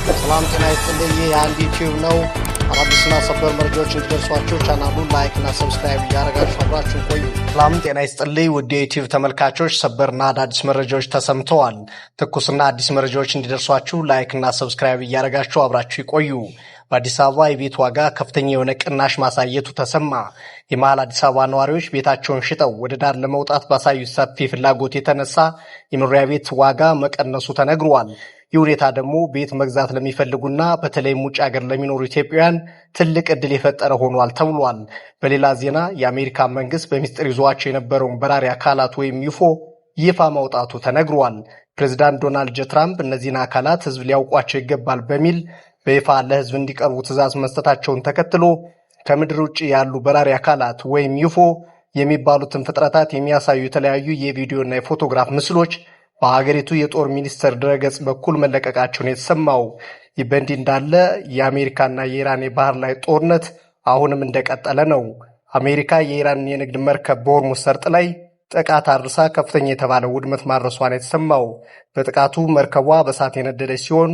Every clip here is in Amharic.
ሰላም ጤና ይስጥልኝ። የአንድ ዩቲዩብ ነው። አዳዲስና ሰበር መረጃዎች እንዲደርሷችሁ ቻናሉን ላይክ እና ሰብስክራይብ እያደረጋችሁ አብራችሁ ቆዩ። ሰላም ጤና ይስጥልኝ ውድ የዩቲዩብ ተመልካቾች፣ ሰበርና አዳዲስ መረጃዎች ተሰምተዋል። ትኩስና አዲስ መረጃዎች እንዲደርሷችሁ ላይክ እና ሰብስክራይብ እያደረጋችሁ አብራችሁ ይቆዩ። በአዲስ አበባ የቤት ዋጋ ከፍተኛ የሆነ ቅናሽ ማሳየቱ ተሰማ። የመሃል አዲስ አበባ ነዋሪዎች ቤታቸውን ሽጠው ወደ ዳር ለመውጣት ባሳዩት ሰፊ ፍላጎት የተነሳ የመኖሪያ ቤት ዋጋ መቀነሱ ተነግሯል። ይህ ሁኔታ ደግሞ ቤት መግዛት ለሚፈልጉና በተለይም ውጭ ሀገር ለሚኖሩ ኢትዮጵያውያን ትልቅ ዕድል የፈጠረ ሆኗል ተብሏል። በሌላ ዜና የአሜሪካ መንግስት በሚስጥር ይዟቸው የነበረውን በራሪ አካላት ወይም ዩፎ ይፋ ማውጣቱ ተነግሯል። ፕሬዚዳንት ዶናልድ ጄ ትራምፕ እነዚህን አካላት ህዝብ ሊያውቋቸው ይገባል በሚል በይፋ ለህዝብ እንዲቀርቡ ትዕዛዝ መስጠታቸውን ተከትሎ ከምድር ውጭ ያሉ በራሪ አካላት ወይም ዩፎ የሚባሉትን ፍጥረታት የሚያሳዩ የተለያዩ የቪዲዮና የፎቶግራፍ ምስሎች በሀገሪቱ የጦር ሚኒስቴር ድረገጽ በኩል መለቀቃቸውን የተሰማው። ይህ በእንዲህ እንዳለ የአሜሪካና የኢራን የባህር ላይ ጦርነት አሁንም እንደቀጠለ ነው። አሜሪካ የኢራን የንግድ መርከብ በሆርሙዝ ሰርጥ ላይ ጥቃት አድርሳ ከፍተኛ የተባለ ውድመት ማድረሷን የተሰማው። በጥቃቱ መርከቧ በእሳት የነደደች ሲሆን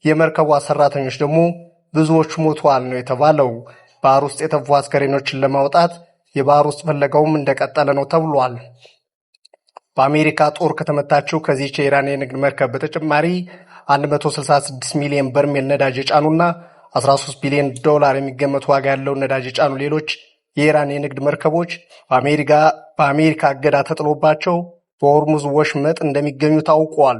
የመርከቧ ሰራተኞች ደግሞ ብዙዎቹ ሞተዋል ነው የተባለው። ባህር ውስጥ የተፉ አስከሬኖችን ለማውጣት የባህር ውስጥ ፍለጋውም እንደቀጠለ ነው ተብሏል። በአሜሪካ ጦር ከተመታችው ከዚህች የኢራን የንግድ መርከብ በተጨማሪ 166 ሚሊዮን በርሜል ነዳጅ የጫኑና 13 ቢሊዮን ዶላር የሚገመት ዋጋ ያለውን ነዳጅ የጫኑ ሌሎች የኢራን የንግድ መርከቦች በአሜሪካ እገዳ ተጥሎባቸው በሆርሙዝ ወሽመጥ እንደሚገኙ ታውቋል።